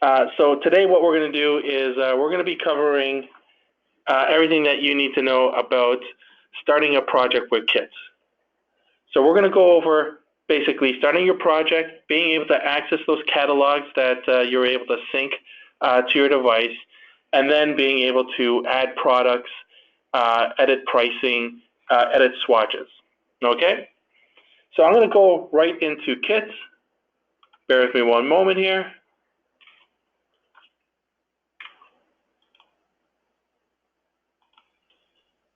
So today what we're going to do is we're going to be covering everything that you need to know about starting a project with kits. So we're going to go over basically starting your project, being able to access those catalogs that you're able to sync to your device, and then being able to add products, edit pricing, edit swatches. Okay? So I'm going to go right into kits. Bear with me one moment here.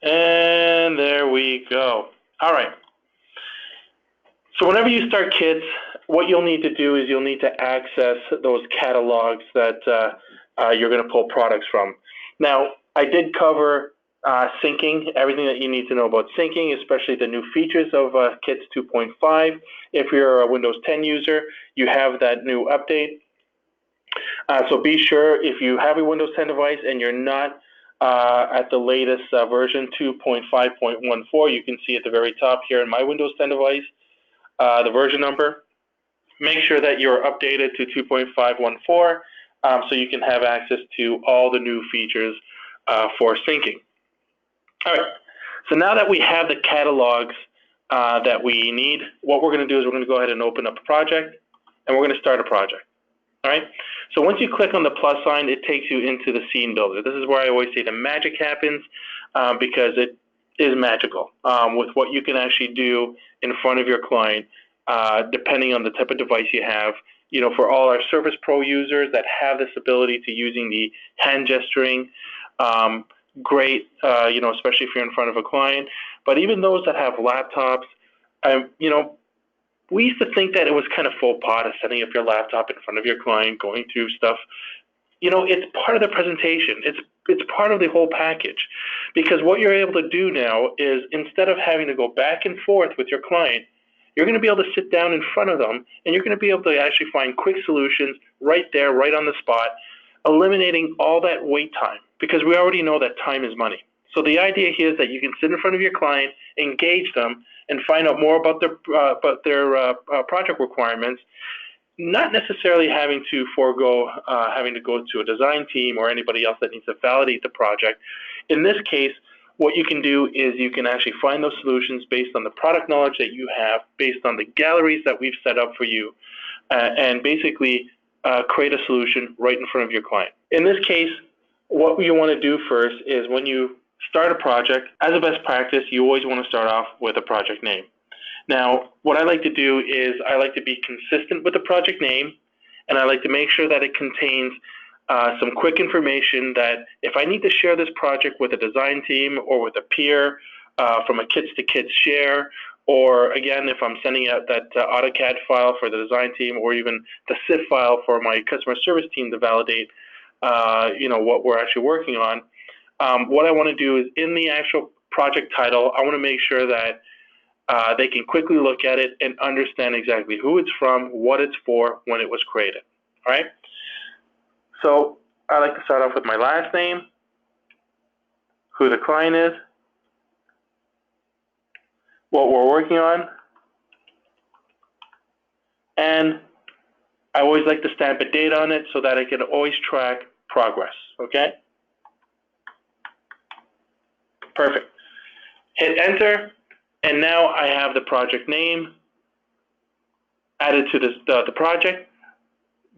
And there we go. All right. So whenever you start kits, what you'll need to do is you'll need to access those catalogs that you're going to pull products from. Now, I did cover syncing, everything that you need to know about syncing, especially the new features of Kits 2.5. If you're a Windows 10 user, you have that new update. So be sure, if you have a Windows 10 device and you're not at the latest version 2.5.14, you can see at the very top here in my Windows 10 device, the version number. Make sure that you're updated to 2.514 so you can have access to all the new features for syncing. All right, so now that we have the catalogs that we need, what we're going to do is we're going to go ahead and open up a project, and we're going to start a project. All right, so once you click on the plus sign, it takes you into the scene builder. This is where I always say the magic happens because it is magical with what you can actually do in front of your client, depending on the type of device you have. You know, for all our Surface Pro users that have this ability to using the hand gesturing, great, you know, especially if you're in front of a client. But even those that have laptops, you know, we used to think that it was kind of faux pas setting up your laptop in front of your client, going through stuff. You know, it's part of the presentation. It's part of the whole package, because what you're able to do now is instead of having to go back and forth with your client, you're going to be able to sit down in front of them, and you're going to be able to actually find quick solutions right there, right on the spot, eliminating all that wait time, because we already know that time is money. So the idea here is that you can sit in front of your client, engage them, and find out more about their project requirements, not necessarily having to forego having to go to a design team or anybody else that needs to validate the project. In this case, what you can do is you can actually find those solutions based on the product knowledge that you have, based on the galleries that we've set up for you, and basically create a solution right in front of your client. In this case, what you want to do first is when you start a project, as a best practice, you always want to start off with a project name. Now, what I like to do is I like to be consistent with the project name, and I like to make sure that it contains some quick information that if I need to share this project with a design team or with a peer from a kits to kits share, or again, if I'm sending out that AutoCAD file for the design team, or even the SIF file for my customer service team to validate, you know, what we're actually working on. What I want to do is in the actual project title, I want to make sure that they can quickly look at it and understand exactly who it's from, what it's for, when it was created. All right. So I like to start off with my last name, who the client is, what we're working on, and I always like to stamp a date on it so that I can always track progress. Okay. Perfect. Hit enter, and now I have the project name added to the project.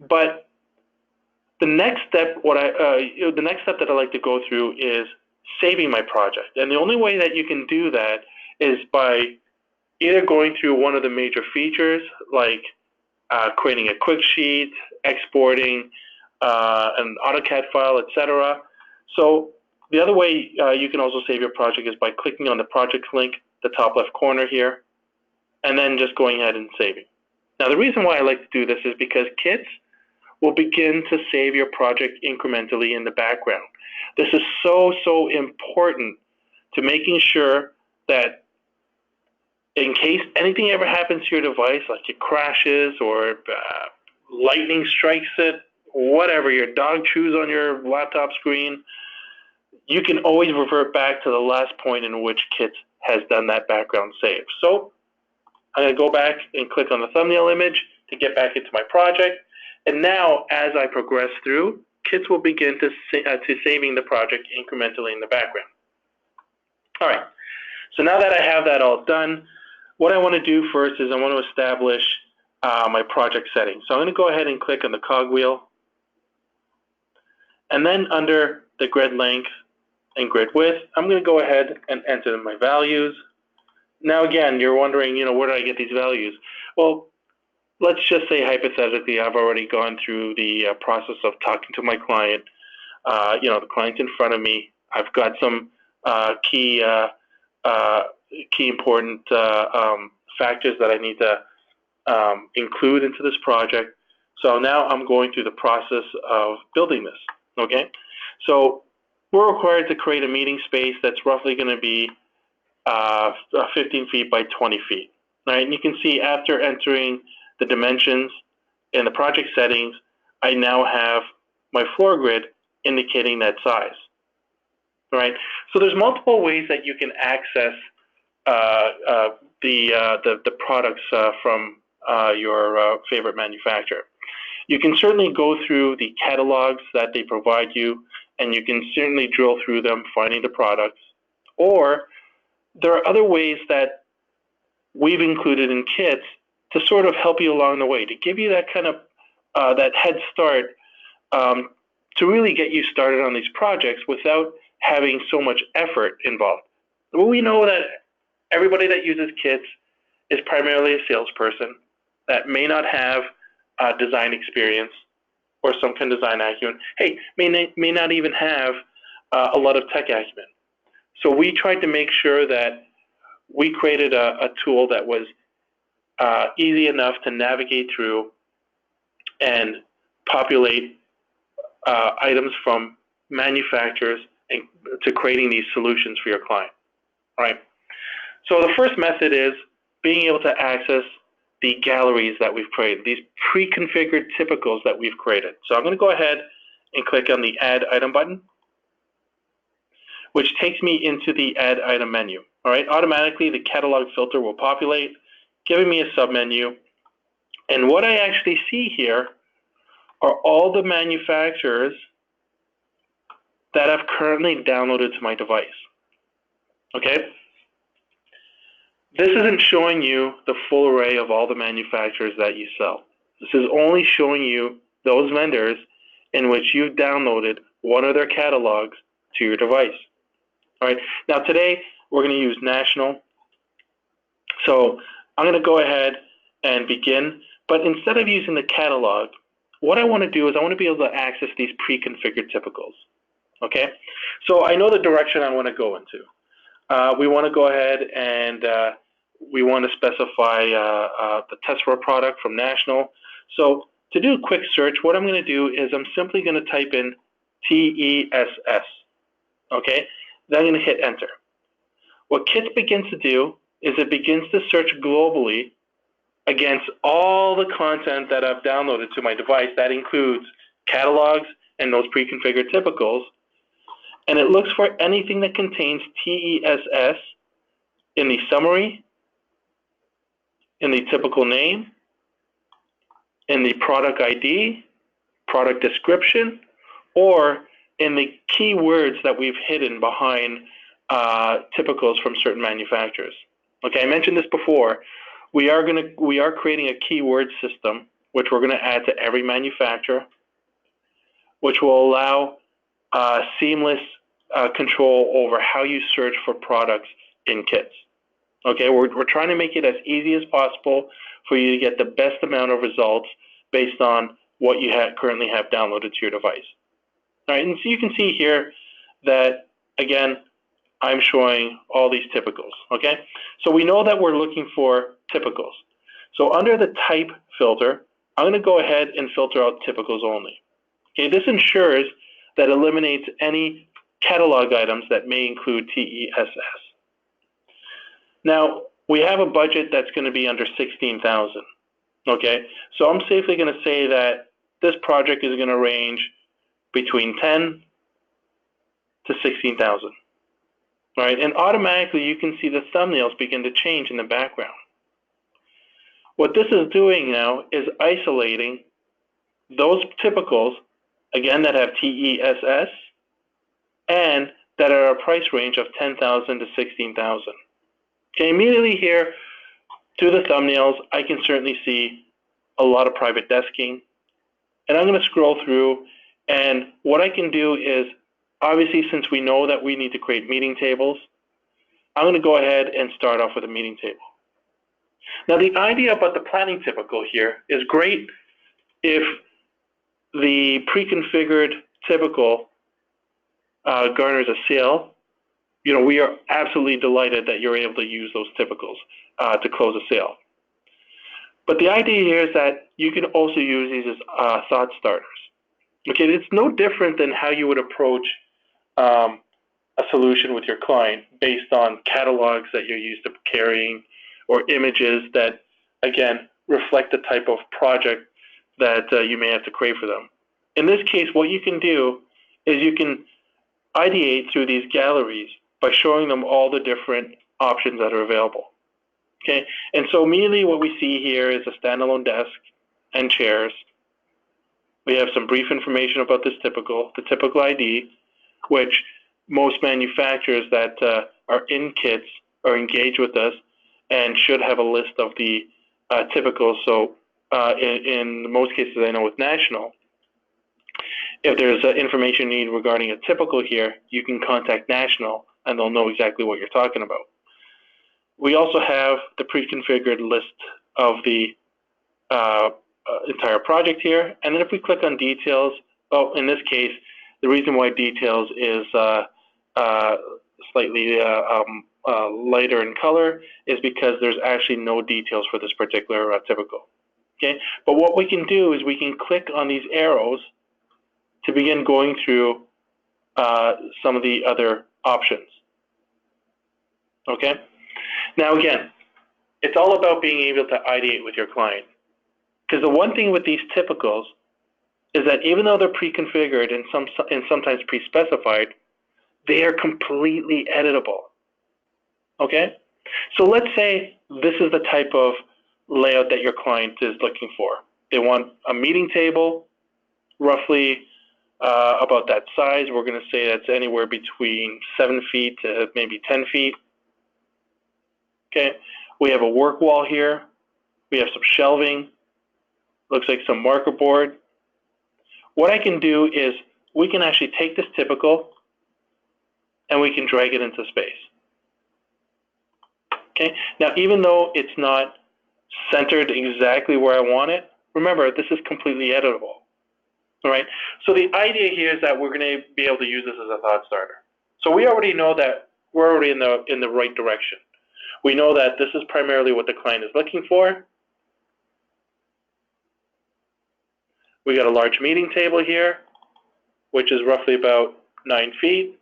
But the next step, the next step that I like to go through is saving my project, and the only way that you can do that is by either going through one of the major features, like creating a quick sheet, exporting an AutoCAD file, etc. So the other way you can also save your project is by clicking on the project link, the top left corner here, and then just going ahead and saving. Now, the reason why I like to do this is because kits will begin to save your project incrementally in the background. This is so important to making sure that in case anything ever happens to your device, like it crashes or lightning strikes it, whatever, your dog chews on your laptop screen, you can always revert back to the last point in which Kits has done that background save. So I'm going to go back and click on the thumbnail image to get back into my project. And now, as I progress through, kits will begin to saving the project incrementally in the background. All right, so now that I have that all done, what I want to do first is I want to establish my project settings. So I'm going to go ahead and click on the cogwheel. And then under the grid length and grid width, I'm going to go ahead and enter my values. Now again, you're wondering, where do I get these values? Well, let's just say hypothetically, I've already gone through the process of talking to my client. The client's in front of me. I've got some key important factors that I need to include into this project. So now I'm going through the process of building this, okay? So we're required to create a meeting space that's roughly going to be 15 feet by 20 feet, right? And you can see after entering the dimensions in the project settings, I now have my floor grid indicating that size, right? So there's multiple ways that you can access the products from your favorite manufacturer. You can certainly go through the catalogs that they provide you, and you can certainly drill through them, finding the products. Or there are other ways that we've included in kits to sort of help you along the way, to give you that kind of that head start to really get you started on these projects without having so much effort involved. Well, we know that everybody that uses kits is primarily a salesperson that may not have design experience or some kind of design acumen. Hey, may not even have a lot of tech acumen. So we tried to make sure that we created a tool that was easy enough to navigate through and populate items from manufacturers and to creating these solutions for your client, right? So the first method is being able to access the galleries that we've created, these pre-configured typicals that we've created. So I'm going to go ahead and click on the Add Item button, which takes me into the Add Item menu. All right, automatically the catalog filter will populate, giving me a submenu. And what I actually see here are all the manufacturers that I've currently downloaded to my device. Okay? This isn't showing you the full array of all the manufacturers that you sell. This is only showing you those vendors in which you've downloaded one of their catalogs to your device. All right. Now today we're going to use national. So I'm going to go ahead and begin. But instead of using the catalog, what I want to do is I want to be able to access these pre-configured typicals. Okay. So I know the direction I want to go into. We want to go ahead and we want to specify the Tesla product from national. So to do a quick search, what I'm going to do is I'm simply going to type in TESS. Okay. Then I'm going to hit enter. What KITS begins to do is it begins to search globally against all the content that I've downloaded to my device. That includes catalogs and those pre-configured typicals. And it looks for anything that contains TESS in the summary, in the typical name, in the product ID, product description, or in the keywords that we've hidden behind typicals from certain manufacturers. Okay, I mentioned this before. We are creating a keyword system, which we're going to add to every manufacturer, which will allow seamless control over how you search for products in kits. Okay, we're trying to make it as easy as possible for you to get the best amount of results based on what you currently have downloaded to your device. All right, and so you can see here that, again, I'm showing all these typicals, okay? So we know that we're looking for typicals. So under the type filter, I'm going to go ahead and filter out typicals only. Okay, this ensures that it eliminates any catalog items that may include TESS. Now, we have a budget that's going to be under $16,000, okay? So I'm safely going to say that this project is going to range between $10,000 to $16,000, right? And automatically you can see the thumbnails begin to change in the background. What this is doing now is isolating those typicals, again, that have TESS and that are a price range of $10,000 to $16,000. Okay, immediately here, through the thumbnails, I can certainly see a lot of private desking. And I'm going to scroll through, and what I can do is, obviously, since we know that we need to create meeting tables, I'm going to go ahead and start off with a meeting table. Now, the idea about the planning typical here is great if the pre-configured typical garners a sale. You know, we are absolutely delighted that you're able to use those typicals to close a sale. But the idea here is that you can also use these as thought starters. Okay, it's no different than how you would approach a solution with your client based on catalogs that you're used to carrying or images that, again, reflect the type of project that you may have to create for them. In this case, what you can do is you can ideate through these galleries by showing them all the different options that are available. Okay, and so immediately what we see here is a standalone desk and chairs. We have some brief information about this typical, the typical ID, which most manufacturers that are in kits are engaged with us and should have a list of the typicals. So in most cases, I know with National, if there's information you need regarding a typical here, you can contact National and they'll know exactly what you're talking about. We also have the pre-configured list of the entire project here. And then if we click on details, in this case, the reason why details is slightly lighter in color is because there's actually no details for this particular typical. Okay, but what we can do is we can click on these arrows to begin going through some of the other options. Okay, now again, it's all about being able to ideate with your client. Because the one thing with these typicals is that even though they're pre-configured and sometimes pre-specified, they are completely editable. Okay, so let's say this is the type of layout that your client is looking for. They want a meeting table, roughly about that size. We're going to say that's anywhere between 7 feet to maybe 10 feet. Okay, we have a work wall here. We have some shelving. Looks like some marker board. What I can do is we can actually take this typical and we can drag it into space. Okay, now even though it's not centered exactly where I want it, remember this is completely editable. All right, so the idea here is that we're going to be able to use this as a thought starter. So we already know that we're already in the right direction. We know that this is primarily what the client is looking for. We got a large meeting table here, which is roughly about 9 feet.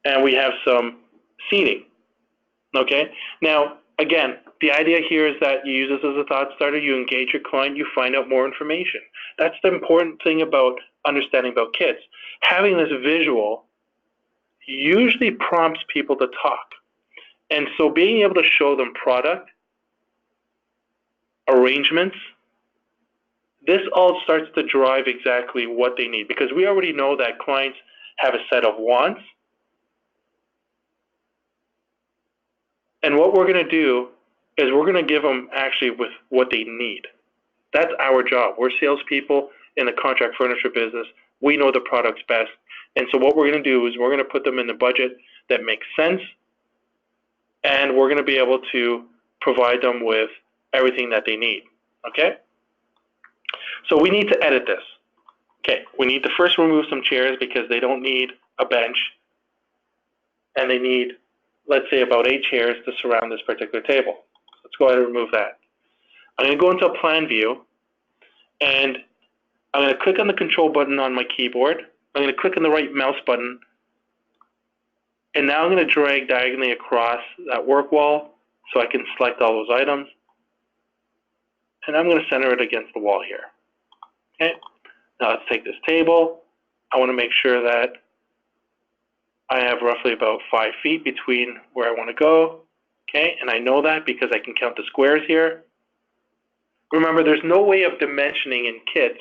And we have some seating. Okay, now again, the idea here is that you use this as a thought starter, you engage your client, you find out more information. That's the important thing about understanding about kits. Having this visual usually prompts people to talk. And so being able to show them product, arrangements, this all starts to drive exactly what they need, because we already know that clients have a set of wants. And what we're going to do is we're going to give them actually with what they need. That's our job. We're salespeople in the contract furniture business. We know the products best. And so what we're going to do is we're going to put them in the budget that makes sense, and we're going to be able to provide them with everything that they need. Okay? So we need to edit this. Okay, we need to first remove some chairs because they don't need a bench, and they need, let's say, about 8 chairs to surround this particular table. Let's go ahead and remove that. I'm going to go into a plan view, and I'm going to click on the control button on my keyboard. I'm going to click on the right mouse button, and now I'm going to drag diagonally across that work wall so I can select all those items, and I'm going to center it against the wall here. Okay, now let's take this table. I want to make sure that I have roughly about 5 feet between where I want to go. Okay, and I know that because I can count the squares here. Remember, there's no way of dimensioning in kits.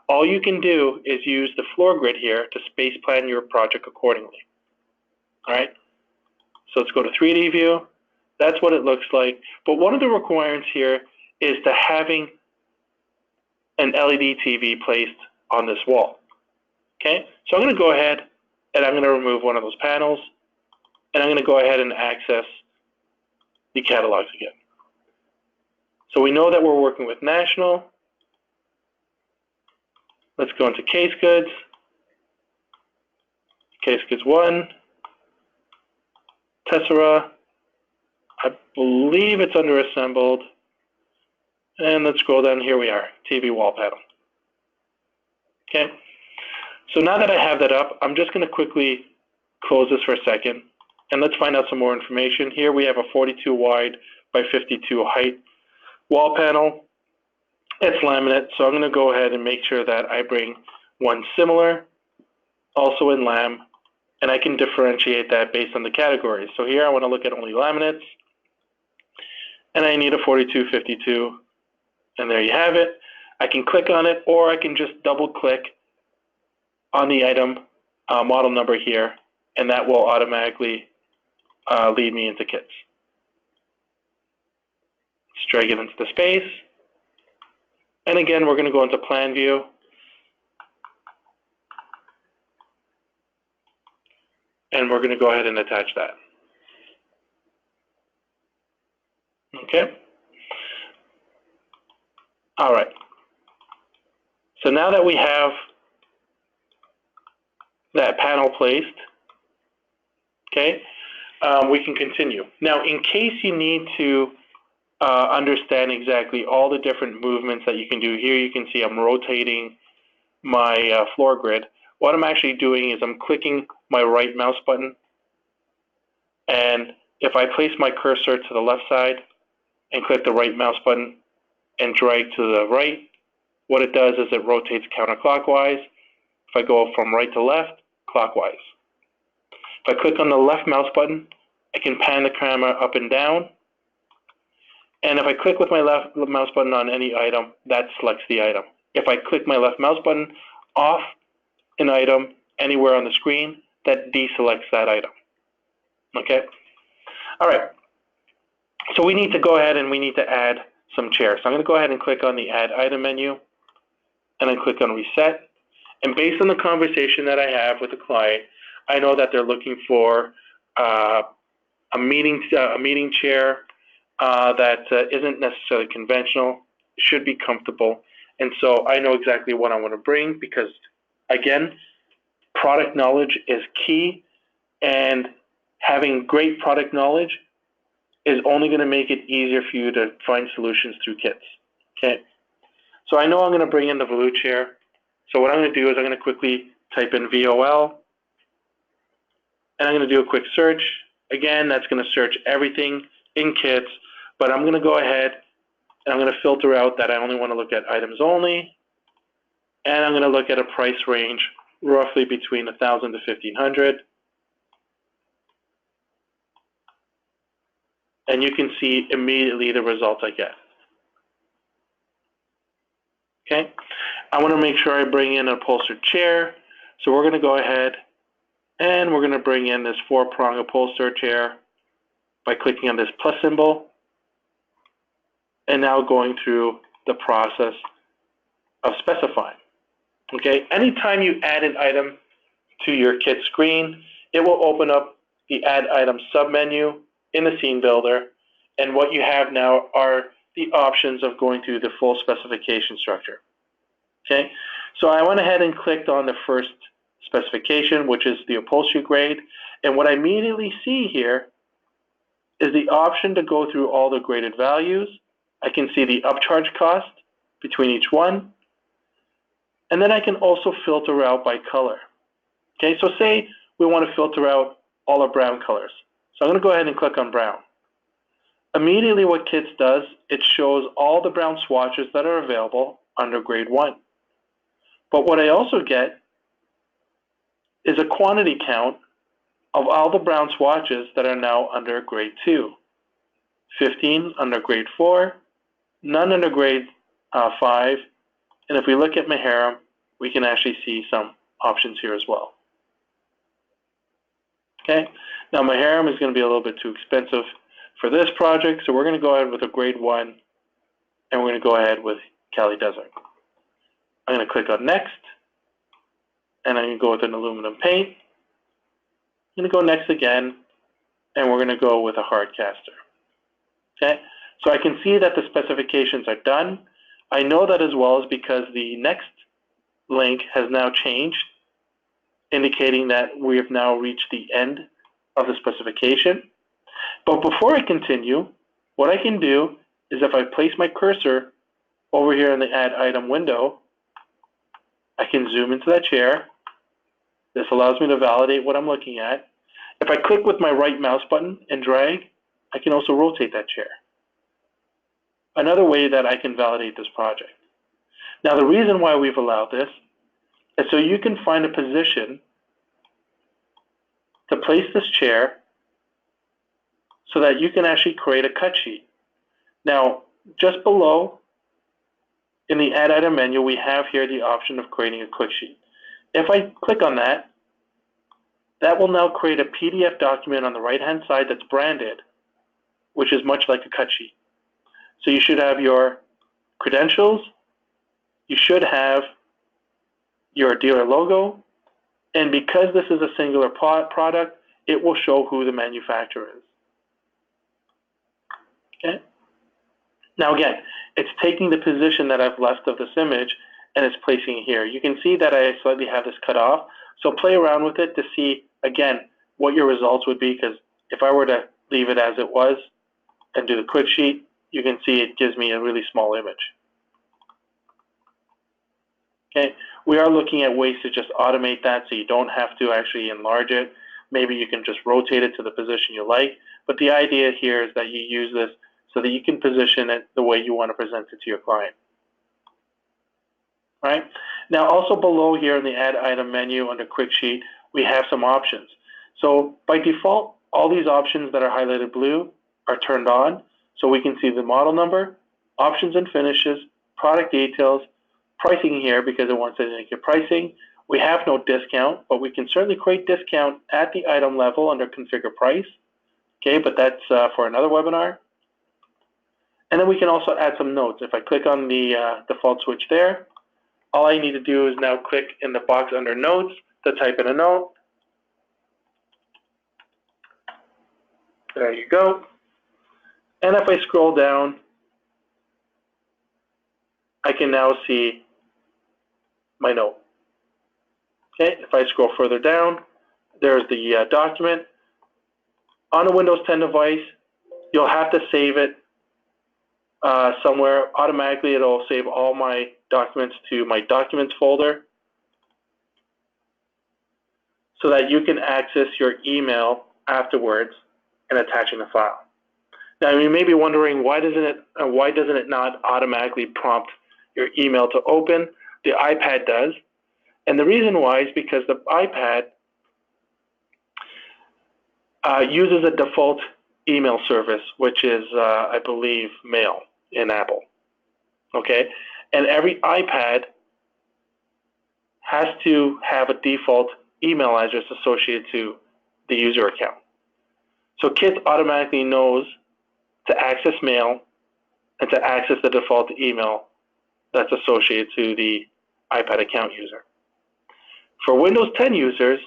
All you can do is use the floor grid here to space plan your project accordingly. All right? So let's go to 3D view. That's what it looks like. But one of the requirements here is to having an LED TV placed on this wall. Okay? So I'm going to go ahead and I'm going to remove one of those panels, and I'm going to go ahead and access the catalogs again. So we know that we're working with national. Let's go into case goods. Case goods 1. Tessera. I believe it's under assembled. And let's scroll down. Here we are, TV wall panel. Okay. So now that I have that up, I'm just going to quickly close this for a second, and let's find out some more information. Here we have a 42 wide by 52 height wall panel. It's laminate, so I'm going to go ahead and make sure that I bring one similar, also in lam, and I can differentiate that based on the categories. So here I want to look at only laminates, and I need a 4252, and there you have it. I can click on it, or I can just double click on the item model number here, and that will automatically lead me into kits. Let's drag it into the space. And again, we're going to go into plan view. And we're going to go ahead and attach that. Okay. All right. So now that we have that panel placed, okay, we can continue. Now, in case you need to understand exactly all the different movements that you can do, here you can see I'm rotating my floor grid. What I'm actually doing is I'm clicking my right mouse button, and if I place my cursor to the left side and click the right mouse button and drag to the right, what it does is it rotates counterclockwise. If I go from right to left, clockwise. If I click on the left mouse button, I can pan the camera up and down. And if I click with my left mouse button on any item, that selects the item. If I click my left mouse button off an item anywhere on the screen, that deselects that item. Okay? All right. So we need to go ahead and we need to add some chairs. So I'm going to go ahead and click on the Add Item menu, and then click on Reset. And based on the conversation that I have with the client, I know that they're looking for a meeting chair that isn't necessarily conventional, should be comfortable. And so I know exactly what I want to bring because, again, product knowledge is key, and having great product knowledge is only going to make it easier for you to find solutions through kits. Okay. So I know I'm going to bring in the Velout chair. So what I'm going to do is I'm going to quickly type in VOL, and I'm going to do a quick search. Again, that's going to search everything in kits, but I'm going to go ahead and I'm going to filter out that I only want to look at items only, and I'm going to look at a price range roughly between 1,000 to 1,500. And you can see immediately the results I get. Okay, I want to make sure I bring in a upholstered chair, so we're going to go ahead and we're going to bring in this 4-prong upholstered chair by clicking on this plus symbol, and now going through the process of specifying. Okay, anytime you add an item to your kit screen, it will open up the Add Item submenu in the scene builder, and what you have now are the options of going through the full specification structure. Okay, so I went ahead and clicked on the first specification, which is the upholstery grade, and what I immediately see here is the option to go through all the graded values. I can see the upcharge cost between each one, and then I can also filter out by color. Okay, so say we want to filter out all our brown colors. So I'm going to go ahead and click on brown. Immediately what Kits does, it shows all the brown swatches that are available under grade 1. But what I also get is a quantity count of all the brown swatches that are now under grade 2. 15 under grade 4, none under grade 5. And if we look at my harem, we can actually see some options here as well. Okay, now my harem is going to be a little bit too expensive for this project, so we're going to go ahead with a grade 1, and we're going to go ahead with Cali Desert. I'm going to click on next, and I'm going to go with an aluminum paint. I'm going to go next again, and we're going to go with a hard caster. Okay, so I can see that the specifications are done. I know that as well as because the next link has now changed, indicating that we have now reached the end of the specification. But before I continue, what I can do is if I place my cursor over here in the Add Item window, I can zoom into that chair. This allows me to validate what I'm looking at. If I click with my right mouse button and drag, I can also rotate that chair. Another way that I can validate this project. Now, the reason why we've allowed this is so you can find a position to place this chair so that you can actually create a cut sheet. Now, just below in the Add Item menu, we have here the option of creating a quick sheet. If I click on that, that will now create a PDF document on the right-hand side that's branded, which is much like a cut sheet. So you should have your credentials, you should have your dealer logo, and because this is a singular product, it will show who the manufacturer is. Okay. Now again, it's taking the position that I've left of this image and it's placing it here. You can see that I slightly have this cut off, so play around with it to see, again, what your results would be, because if I were to leave it as it was and do the quick sheet, you can see it gives me a really small image. Okay, we are looking at ways to just automate that so you don't have to actually enlarge it. Maybe you can just rotate it to the position you like, but the idea here is that you use this so that you can position it the way you want to present it to your client. All right. Now, also below here in the Add Item menu under Quick Sheet, we have some options. So by default, all these options that are highlighted blue are turned on, so we can see the model number, options and finishes, product details, pricing here because it wants to indicate pricing. We have no discount, but we can certainly create discount at the item level under Configure Price. Okay, but that's for another webinar. And then we can also add some notes. If I click on the default switch there, all I need to do is now click in the box under Notes to type in a note. There you go. And if I scroll down, I can now see my note. Okay, if I scroll further down, there's the document. On a Windows 10 device, you'll have to save it somewhere. Automatically, it'll save all my documents to my Documents folder so that you can access your email afterwards and attaching the file. Now, you may be wondering, why doesn't it not automatically prompt your email to open? The iPad does. And the reason why is because the iPad uses a default email service, which is, I believe, Mail in Apple. Okay? And every iPad has to have a default email address associated to the user account. So Kit automatically knows to access Mail and to access the default email that's associated to the iPad account user. For Windows 10 users,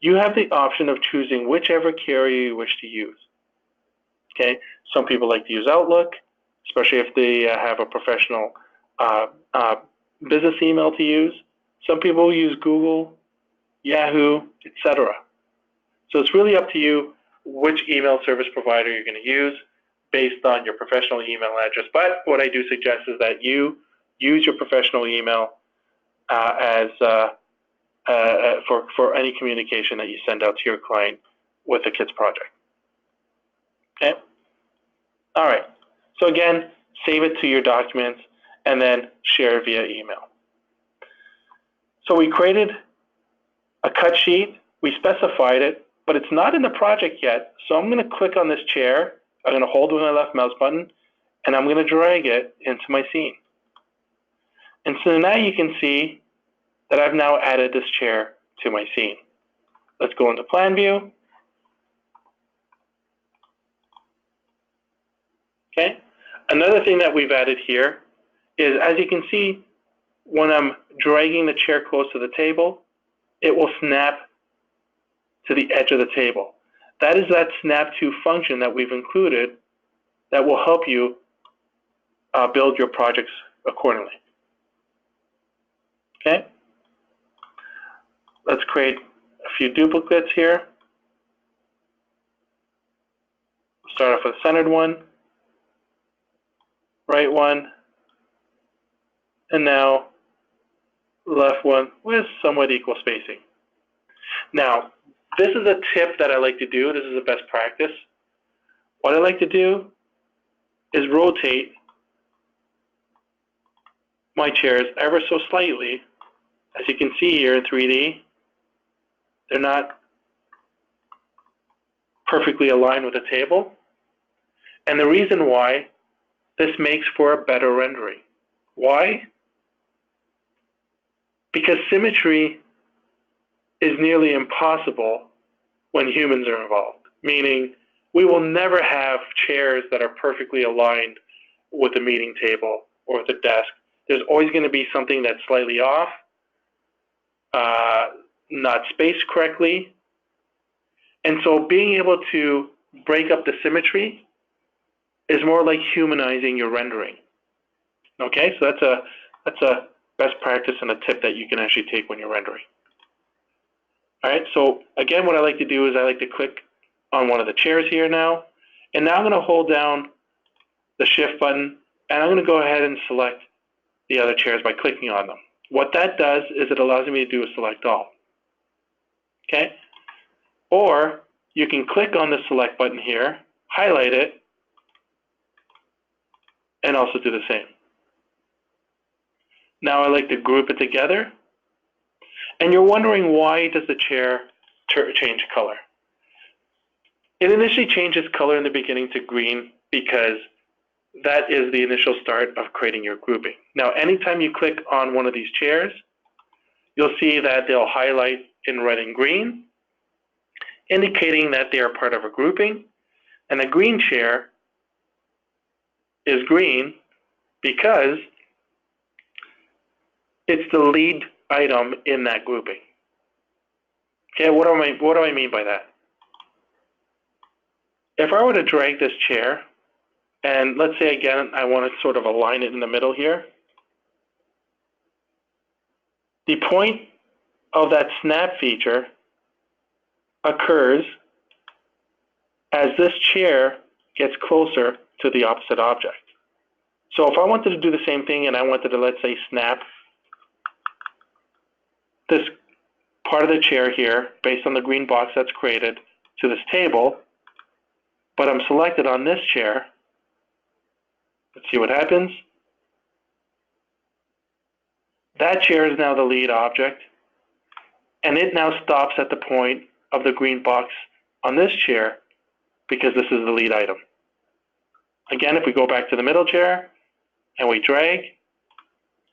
you have the option of choosing whichever carrier you wish to use. Okay, some people like to use Outlook, especially if they have a professional business email to use. Some people use Google, Yahoo, etc. So it's really up to you which email service provider you're going to use based on your professional email address. But what I do suggest is that you use your professional email for any communication that you send out to your client with the KITS project. Okay? All right. So again, save it to your documents and then share it via email. So we created a cut sheet. We specified it, but it's not in the project yet. So I'm going to click on this chair. I'm going to hold with my left mouse button, and I'm going to drag it into my scene. And so now you can see that I've now added this chair to my scene. Let's go into plan view. Okay. Another thing that we've added here is, as you can see, when I'm dragging the chair close to the table, it will snap to the edge of the table. That is that snap to function that we've included that will help you build your projects accordingly. Okay. Let's create a few duplicates here. Start off with a centered one, right one, and now left one with somewhat equal spacing. Now, this is a tip that I like to do. This is a best practice. What I like to do is rotate my chairs ever so slightly. As you can see here in 3D, they're not perfectly aligned with the table. And the reason why, this makes for a better rendering. Why? Because symmetry is nearly impossible when humans are involved, meaning we will never have chairs that are perfectly aligned with the meeting table or with the desk. There's always going to be something that's slightly off, not spaced correctly. And so being able to break up the symmetry is more like humanizing your rendering. Okay, so that's a best practice and a tip that you can actually take when you're rendering. All right, so again, what I like to do is I like to click on one of the chairs here now, and now I'm going to hold down the shift button, and I'm going to go ahead and select the other chairs by clicking on them. What that does is it allows me to do a select all. Okay, or you can click on the select button here, highlight it, and also do the same. Now I like to group it together. And you're wondering, why does the chair change color? It initially changes color in the beginning to green because that is the initial start of creating your grouping. Now, anytime you click on one of these chairs, you'll see that they'll highlight in red and green, indicating that they are part of a grouping. And a green chair is green because it's the lead item in that grouping. Okay, what do I mean by that? If I were to drag this chair, and let's say again, I want to sort of align it in the middle here, the point of that snap feature occurs as this chair gets closer to the opposite object. So if I wanted to do the same thing and I wanted to, let's say, snap this part of the chair here based on the green box that's created to this table, but I'm selected on this chair, let's see what happens. That chair is now the lead object, and it now stops at the point of the green box on this chair because this is the lead item. Again, if we go back to the middle chair and we drag,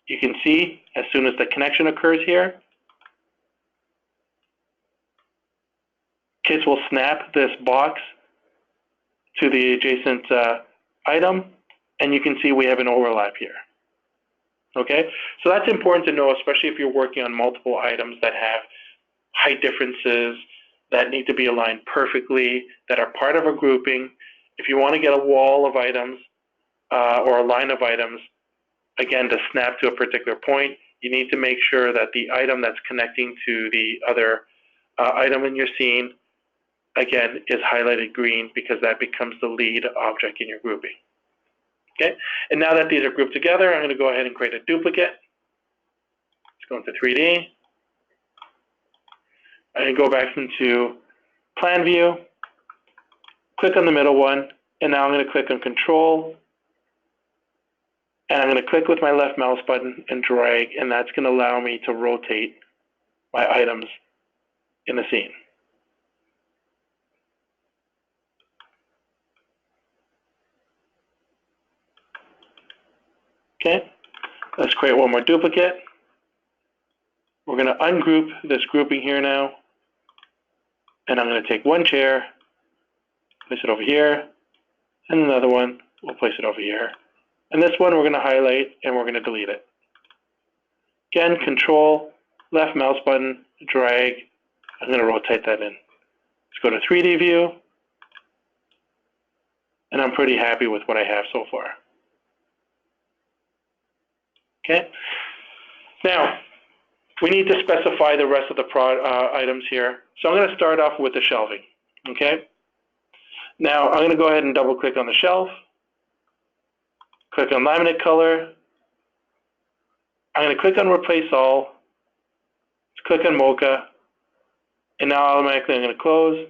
you can see as soon as the connection occurs here, Kits will snap this box to the adjacent item, and you can see we have an overlap here. Okay, so that's important to know, especially if you're working on multiple items that have height differences, that need to be aligned perfectly, that are part of a grouping. If you want to get a wall of items or a line of items, again, to snap to a particular point, you need to make sure that the item that's connecting to the other item in your scene, again, is highlighted green because that becomes the lead object in your grouping. Okay, and now that these are grouped together, I'm going to go ahead and create a duplicate. Let's go into 3D. I'm going to go back into plan view, click on the middle one, and now I'm going to click on Control, and I'm going to click with my left mouse button and drag, and that's going to allow me to rotate my items in the scene. Okay, Let's create one more duplicate. We're going to ungroup this grouping here now. And I'm going to take one chair, place it over here, and another one, we'll place it over here. And this one we're going to highlight and we're going to delete it. Again, Control, left mouse button, drag. I'm going to rotate that in. Let's go to 3D view. And I'm pretty happy with what I have so far. Okay. Now, we need to specify the rest of the items here. So I'm going to start off with the shelving. Okay. Now, I'm going to go ahead and double click on the shelf. Click on laminate color. I'm going to click on replace all. Let's click on Mocha. And now automatically I'm going to close.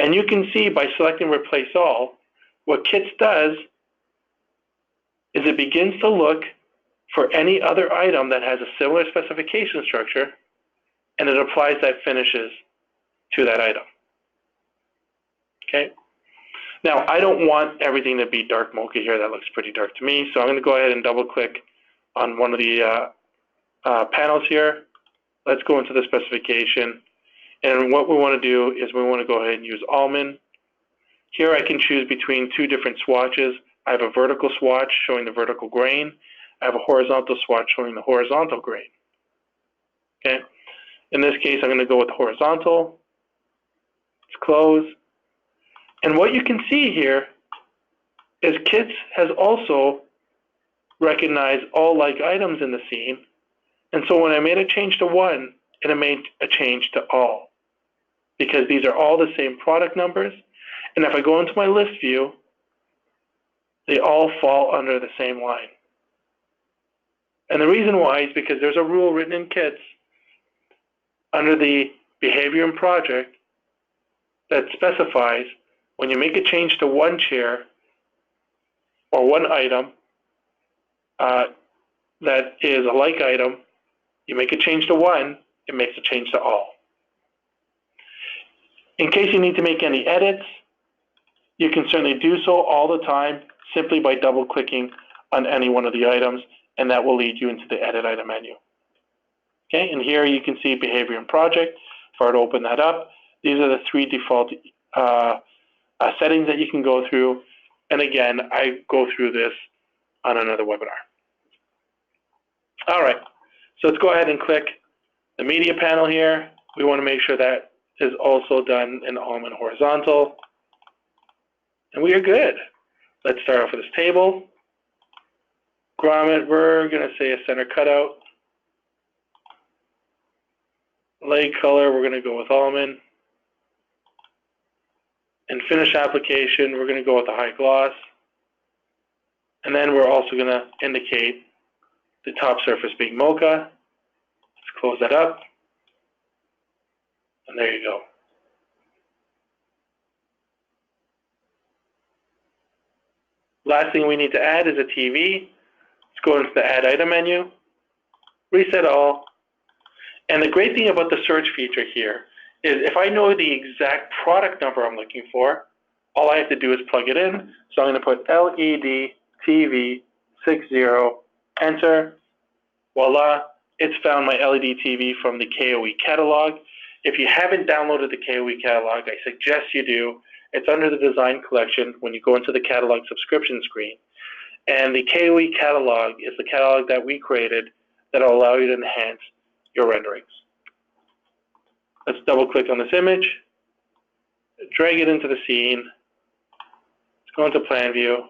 And you can see by selecting replace all, what Kits does is it begins to look for any other item that has a similar specification structure, and it applies that finishes to that item. Okay. Now, I don't want everything to be dark mocha here. That looks pretty dark to me. So I'm going to go ahead and double click on one of the panels here. Let's go into the specification. And what we want to do is we want to go ahead and use almond. Here I can choose between two different swatches. I have a vertical swatch showing the vertical grain. I have a horizontal swatch showing the horizontal grain. Okay. In this case, I'm going to go with horizontal. Let's close. And what you can see here is Kits has also recognized all like items in the scene. And so when I made a change to one, it made a change to all, because these are all the same product numbers. And if I go into my list view, they all fall under the same line. And the reason why is because there's a rule written in Kits under the behavior and project that specifies when you make a change to one chair or one item that is a like item, you make a change to one, it makes a change to all. In case you need to make any edits, you can certainly do so all the time simply by double-clicking on any one of the items, and that will lead you into the Edit Item menu. Okay, and here you can see Behavior and Project. If I were to open that up, these are the three default settings that you can go through. And again, I go through this on another webinar. All right, so let's go ahead and click the Media panel here. We want to make sure that is also done in almond horizontal. And we are good. Let's start off with this table. Grommet, we're going to say a center cutout. Leg color, we're going to go with almond. And finish application, we're going to go with the high gloss. And then we're also going to indicate the top surface being mocha. Let's close that up. And there you go. Last thing we need to add is a TV. Let's go into the Add Item menu, reset all. And the great thing about the search feature here is if I know the exact product number I'm looking for, all I have to do is plug it in. So I'm going to put LED TV 60, enter. Voila, it's found my LED TV from the KOE catalog. If you haven't downloaded the KOE catalog, I suggest you do. It's under the design collection when you go into the catalog subscription screen. And the KOE catalog is the catalog that we created that will allow you to enhance your renderings. Let's double click on this image, drag it into the scene. Let's go into plan view.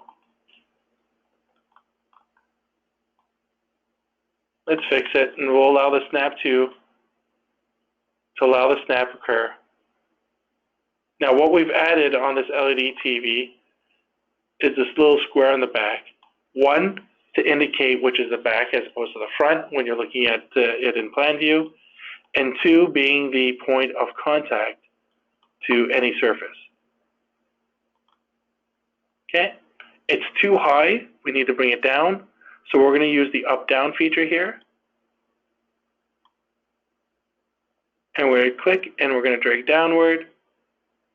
Let's fix it, and we'll allow the snap to allow the snap occur. Now what we've added on this LED TV is this little square on the back. One, to indicate which is the back as opposed to the front when you're looking at it in plan view. And two, being the point of contact to any surface. Okay, it's too high. We need to bring it down. So we're going to use the up-down feature here. And we're going to click and we're going to drag downward.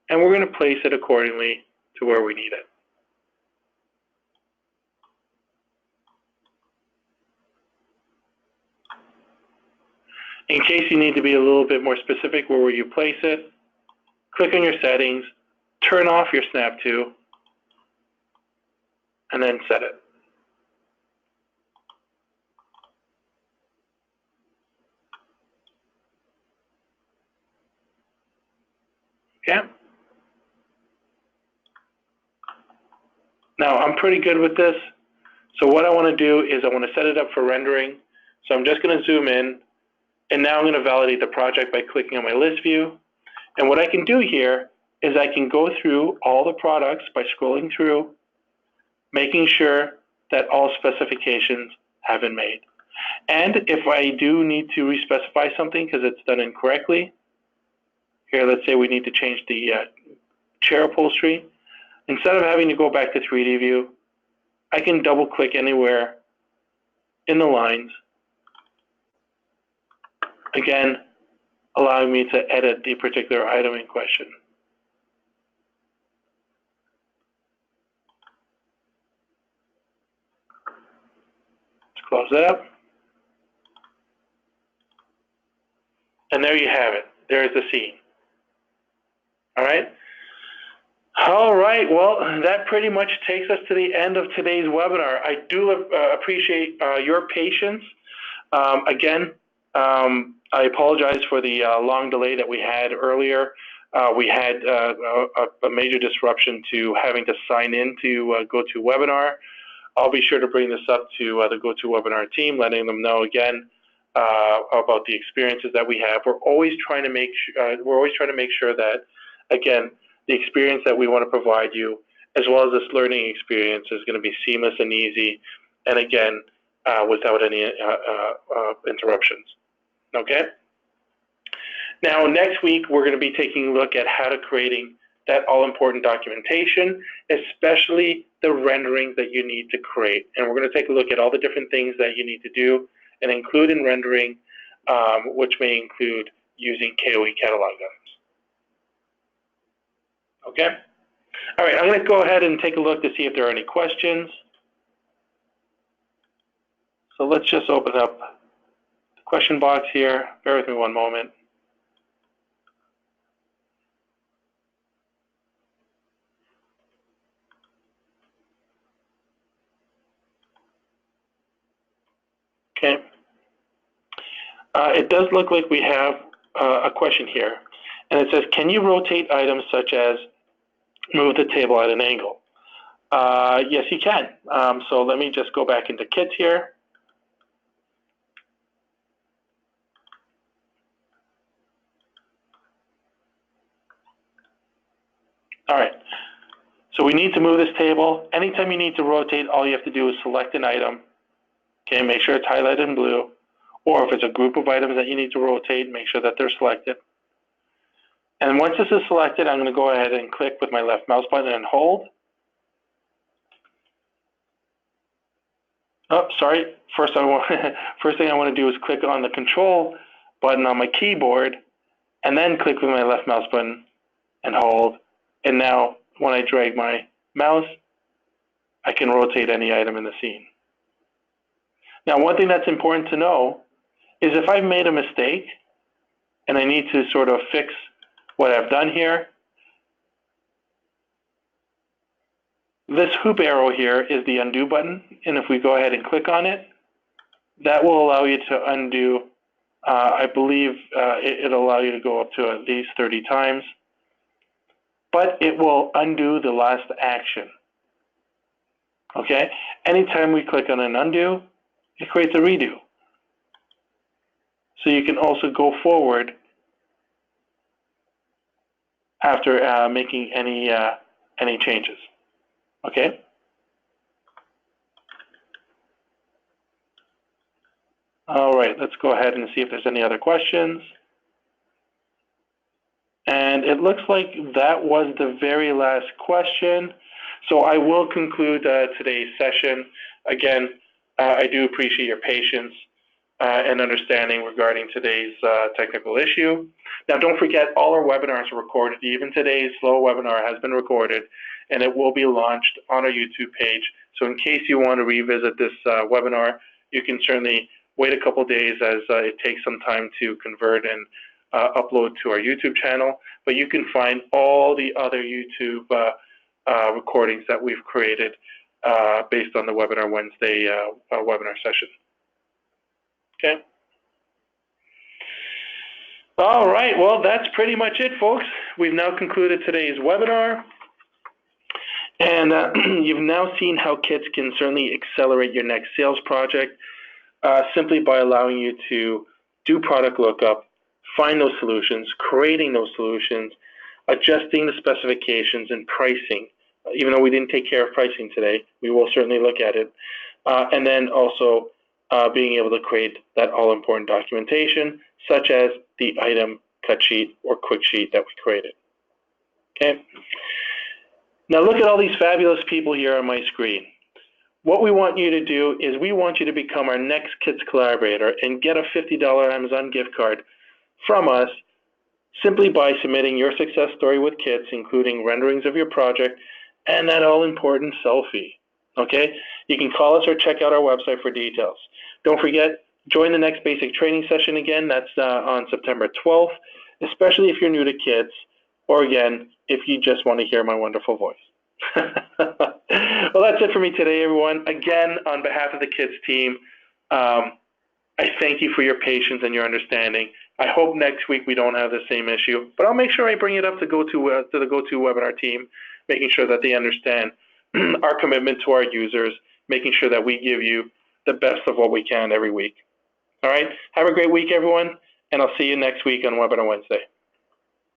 And we're going to place it accordingly to where we need it. In case you need to be a little bit more specific, where will you place it? Click on your settings, turn off your Snap to, and then set it. Okay. Now, I'm pretty good with this. So what I want to do is I want to set it up for rendering. So I'm just going to zoom in, and now I'm going to validate the project by clicking on my list view. And what I can do here is I can go through all the products by scrolling through, making sure that all specifications have been made. And if I do need to respecify something because it's done incorrectly, here, let's say we need to change the chair upholstery. Instead of having to go back to 3D view, I can double click anywhere in the lines, again, allowing me to edit the particular item in question. Let's close that up. And there you have it. There's the scene. All right. All right. Well, that pretty much takes us to the end of today's webinar. I do appreciate your patience. Again, I apologize for the long delay that we had earlier. We had a major disruption to having to sign in to GoToWebinar. I'll be sure to bring this up to the GoToWebinar team, letting them know again about the experiences that we have. We're always trying to make sure that, again, the experience that we want to provide you, as well as this learning experience, is going to be seamless and easy, and again, without any interruptions. Okay? Now, next week, we're going to be taking a look at how to creating that all-important documentation, especially the rendering that you need to create. And we're going to take a look at all the different things that you need to do and include in rendering, which may include using KOE catalog items. Okay? All right, I'm going to go ahead and take a look to see if there are any questions. So let's just open up the question box here. Bear with me one moment. Okay. It does look like we have a question here. And it says, can you rotate items such as move the table at an angle? Yes, you can. So let me just go back into kits here. All right. So we need to move this table. Anytime you need to rotate, all you have to do is select an item. Okay, make sure it's highlighted in blue. Or if it's a group of items that you need to rotate, make sure that they're selected. And once this is selected, I'm going to go ahead and click with my left mouse button and hold. Oh, sorry. First thing I want to do is click on the control button on my keyboard, and then click with my left mouse button and hold. And now, when I drag my mouse, I can rotate any item in the scene. Now, one thing that's important to know is if I've made a mistake and I need to sort of fix what I've done here, this hoop arrow here is the undo button, and if we go ahead and click on it, that will allow you to undo, I believe it'll allow you to go up to at least 30 times, but it will undo the last action. Okay? Anytime we click on an undo, it creates a redo. So you can also go forward after making any changes. Okay? All right, let's go ahead and see if there's any other questions. And it looks like that was the very last question. So I will conclude today's session. Again, I do appreciate your patience and understanding regarding today's technical issue. Now, don't forget, all our webinars are recorded. Even today's slow webinar has been recorded, and it will be launched on our YouTube page. So in case you want to revisit this webinar, you can certainly wait a couple days as it takes some time to convert and upload to our YouTube channel. But you can find all the other YouTube recordings that we've created based on the Webinar Wednesday webinar session. Okay. All right, well, that's pretty much it, folks. We've now concluded today's webinar. And you've now seen how kits can certainly accelerate your next sales project simply by allowing you to do product lookup, find those solutions, creating those solutions, adjusting the specifications and pricing. Even though we didn't take care of pricing today, we will certainly look at it. And then also being able to create that all-important documentation, such as the item cut sheet or quick sheet that we created. Okay. Now look at all these fabulous people here on my screen. What we want you to do is we want you to become our next Kits collaborator and get a $50 Amazon gift card from us simply by submitting your success story with Kits, including renderings of your project and that all-important selfie. Okay? You can call us or check out our website for details. Don't forget, join the next basic training session again. That's on September 12th, especially if you're new to Kits, or again, if you just want to hear my wonderful voice. Well, that's it for me today, everyone. Again, on behalf of the Kits team, I thank you for your patience and your understanding. I hope next week we don't have the same issue, but I'll make sure I bring it up to the GoToWebinar team, making sure that they understand our commitment to our users, making sure that we give you the best of what we can every week. All right, have a great week, everyone, and I'll see you next week on Webinar Wednesday.